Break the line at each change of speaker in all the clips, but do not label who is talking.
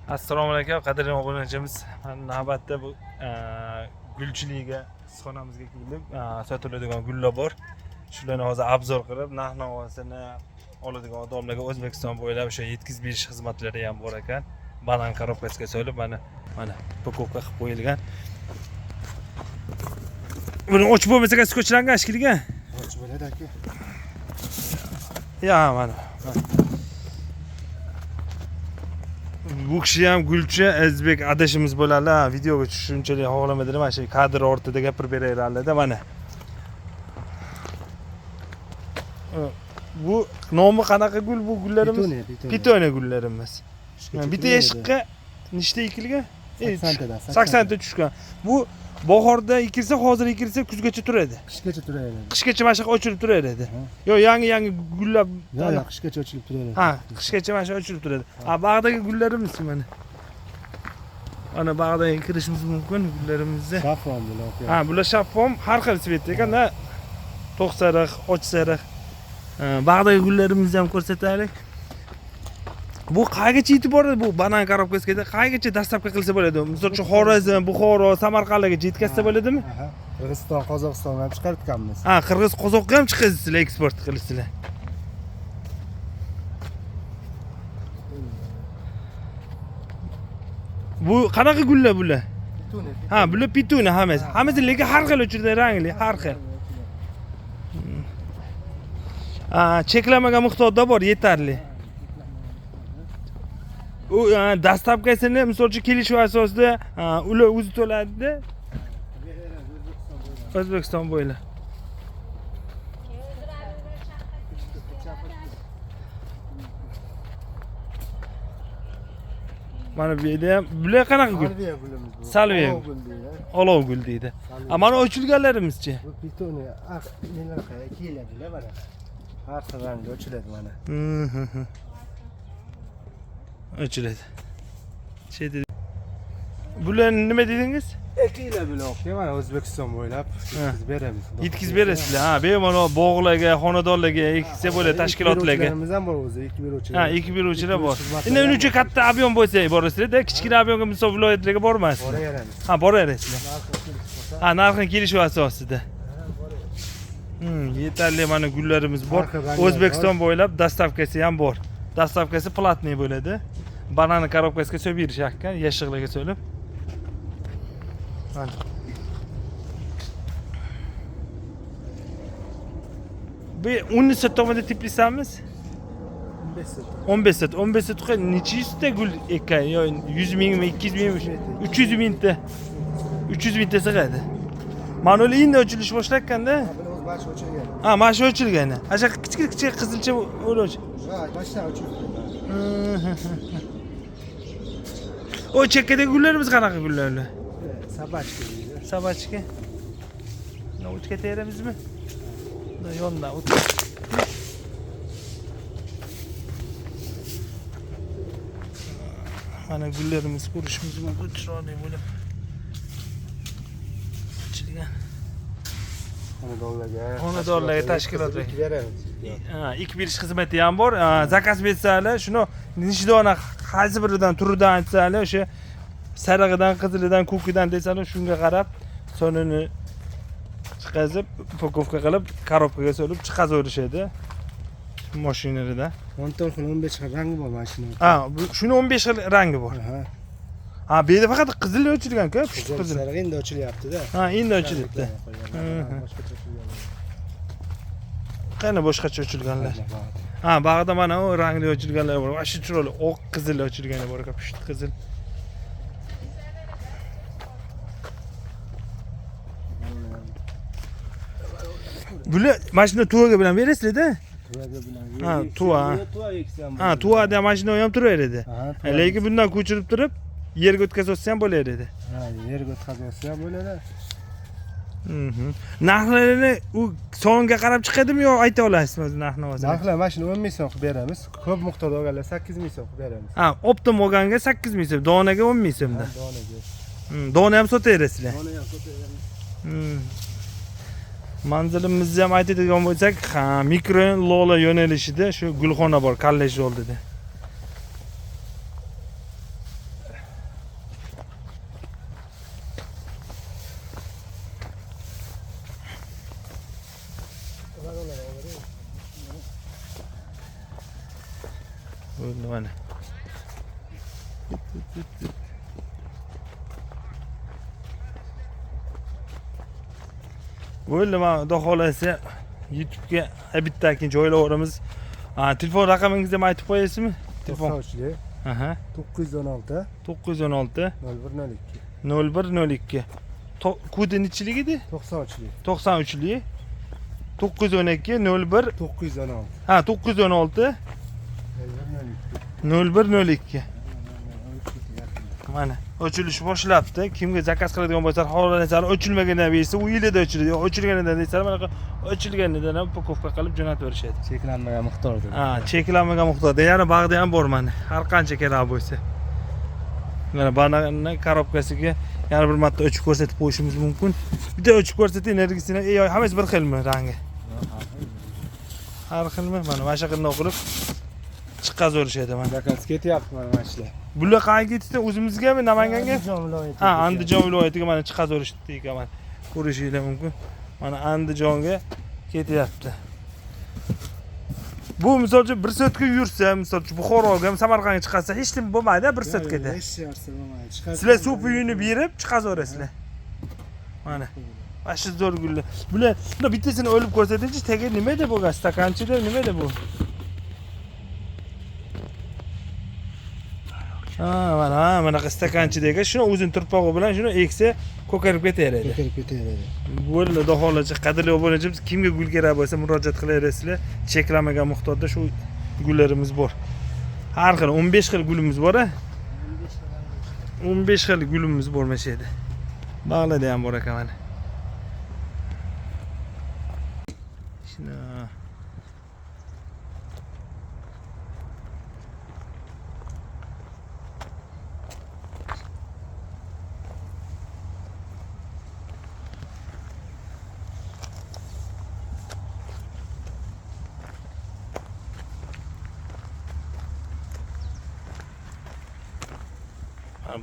Assalomu alaykum, qadrli obunachilarimiz. Navbatda bu gulchiligiga xonamizga kelib, sotiladigan gullar bor. Shularni hozir obzor qilib, narx-navosini oladigan odamlarga O'zbekiston bo'ylab o'sha yetkazib berish xizmatlari ham bor ekan. Banan korobkasiga solib, mana pakovka qilib qo'yilgan. Buni ochib bo'lmasa skotchlangan shekilli.
Ochib bo'ladi aka.
Ya, mana. Bu kishi ham gulchi O'zbek adashimiz bo'ladi. Videoga tushunchalik xohlamadilar, mana shu kadr ortida gapirib beraylarlarda mana. Bu nomi qanaqa gul bu gullarimiz? Pitone gullarimiz. Bitta eshiqqa nechta ekilgan? 80 ta tushgan. Bu bahorda ekilsa, hozir ekilsa kuzgacha turadi.
Qishgacha turadi.
Qishgacha mana shu ochilib turadi. Yo, yangi gullar.
Yo'q, qishgacha ochilib turadi.
Ha, qishgacha mana shu ochilib turadi. Ha, bag'dagi gullarimiz mana. Ana bag'daga kirishimiz mumkin gullarimizni.
Shafon bular.
Ha, bular shafon, har xil svet ekan-da. To'q sariq, och sariq. Bag'dagi gullarimizni ham ko'rsataylik. Bu qaygacha yetib boradi bu banan korobkasiga? Qaygacha dastlabki qilsa bo'ladi? Misol uchun Xorazm, Buxoro, Samarqandlarga yetkazsa bo'ladimi?
Aha. Qirg'iziston, Qozog'istonga ham chiqartganmiz.
Ha, Qirg'iz, Qozoqqa ham chiqarsizlar, eksport qilasizlar. Bu qanaqa gullar bular?
Pitone.
Ha, bular pitune hammasi. Hammasi lekin har xil uchida rangli, har xil. Cheklamaga miqdorda bor, yetarli. U dastlabkasini misol uchun kelishuv asosida ular o'zi to'ladi-da. O'zbekiston bo'ylab. Mana bu yerda ham bular qanaqa gul?
Salviya gulimiz bu.
Salviya.
Olov gul deydi.
Olov gul deydi. Mana ochilganlarimizchi?
Bu pitone, nelar qaya keladilar mana. Har xil rangda ochiladi mana.
Ochiladi. Bular nima dedingiz?
Ekinglar bular. Mana O'zbekiston bo'ylab yetkazib beramiz.
Yetkazib berasizlar. Ha, bemalol bog'larga, xonadonlarga, eksa bo'ladi, tashkilotlarga.
Ekib ham bor o'zi, ekib beruvchilar.
Ha, ekib beruvchilar bor. Endi uning uchun katta ob'yom bo'lsa borasizlar-da, kichkina ob'yomga misol viloyatlarga bormaysizlar.
Boraveramiz.
Ha, boraverasizlar. Ha, narxini kelishuv asosida. Yetarli mana gullarimiz bor. O'zbekiston bo'ylab dastavkasi ham bor. Dastavkasi platniy bo'ladi. Banan korobkasiga so'yib berish ekan, yashiqlarga so'lib. Mana. Bu 10 so'mda teplisamiz? 15 so'm. 15 so'mga necha yuzta gul ekan? Yo 100 mingmi, 200 mingmi, 300 mingta. 300 mingta sig'adi. Mana ular endi ochilish boshlayotganda.
Baş ochilgan.
Ha, mana shu ochilgan. Asha kichik qizilcha o'roch.
Ha, boshdan ochilgan.
O chekkadagi gullarimiz qanaqa gullar ular?
Sabachka deydi.
Sabachka. Buni o'tga teramizmi? Buni yondan o't. Mana gullarimiz ko'rishimiz mumkin, chiroyli bo'lib. Ochilgan. Xonadonlarga tashkilotlarga
beramiz.
Ha, ekib berish xizmati ham bor. Zakaz bersalar, shuni nishdona qaysi biridan turidan aytsalar, o'sha sarig'idan, qizilidan, ko'kidan desalar, shunga qarab sonini chiqazib, pakovka qilib, korobkaga solib chiqazaverishadi. Mashinalarida.
14 xil 15 xil rangi bor mashina.
Ha, shuni 15 xil rangi bor. Ha, bu yerda faqat qizil o'chilgan-ku,
qizil. Sarig'i endi ochilyapti-da.
Ha, endi ochilibdi. Qani boshqacha ochilganlar. Ha, bag'da mana o rangli ochilganlar bor. Mana shu chiroyli oq qizil ochilganlar bor, pusht qizil. Bular mashina tuvaga bilan berasizlar-da?
Tuvaga bilan.
Ha, tuva. Ha, tuvada mashina ham turaveradi. Lekin bundan ko'chirib turib, yerga o'tkazsa ham bo'laveradi.
Ha, yerga o'tkazsa ham bo'ladi.
Narxlarini u songa qarab chiqadimi yo ayta olasizmi o'zi narxni?
Narxlar mashina 10 ming so'm qilib beramiz. Ko'p miqdorda olganlar 8 ming so'm qilib beramiz.
Ha, optim olganga 8 ming so'm, donaga 10 ming so'mda.
Donaga.
Dona ham sotaverasizlar.
Dona ham sotaveramiz.
Manzilimizni ham aytadigan bo'lsak, mikro lola yo'nalishida shu gulxona bor, kollej oldida. Bo'ldi mana. Bo'ldi, mana xudo xolasa YouTube'ga bittakin joylayveramiz. Telefon raqamingizni ham aytib qo'yasizmi? Telefon.
93
Aha.
916
916
0102
0102. Kodi nechlik edi?
93
93lik. 912 01
916
ha 916 0102. Mana o'chilish boshlabdi. Kimga zakaz qiladigan bo'lsa, xohlasangiz o'chilmagandan bersa, u yilida o'chiradi. O'chilganidan desa, mana o'chilganidan ham pakovka qilib jo'natib berishadi.
cheklanmagan miqdorda.
Cheklanmagan miqdorda. Yana bag'da ham bor mana. Har qancha kerak bo'lsa. Mana banana korobkasiga yana bir marta o'chib ko'rsatib qo'yishimiz mumkin. Bitta o'chib ko'rsatib, energiyasini, hammasi bir xilmi rangi? Har xilmi? Mana shu qilib qilib chiqazorishadi mana.
Zakaz ketyapti mana shular.
Bular qayerga ketdi? O'zimizgami, Namanganga?
Andijon viloyati.
Ha, Andijon viloyatiga mana chiqazorishdi ekan. Ko'rishingiz mumkin. Mana Andijonga ketyapti. Bu misol uchun bir sotka yursa, misol uchun Buxoroga ham Samarqandga chiqarsa, hech nima bo'lmaydi, bir sotkada.
Hech narsa bo'lmaydi.
Sizlar suv puyini berib chiqazaverasizlar. Mana. Mana zo'r gullar. Bular bittasini o'lib ko'rsatingchi, tagiga nima deb bo'lgan? Stakanchilar nima deb bu? Mana stakanchidagi shuni o'zini turpog'i bilan shuni eksa ko'karib ketaveradi.
Ko'karib ketaveradi.
Bo'ldi, xudo xolasa qadrli obunachimiz, kimga gul kerak bo'lsa murojaat qilaverasizlar. Cheklanmagan miqdorda shu gullarimiz bor. Har xil 15 xil gulimiz bor, a? 15 xil gulimiz bor mana shu yerda. Bag'larda ham bor ekan mana. Shuna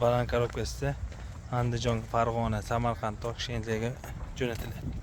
banan korobkasida Andijon, Farg'ona, Samarqand, Toshkentga jo'natiladi.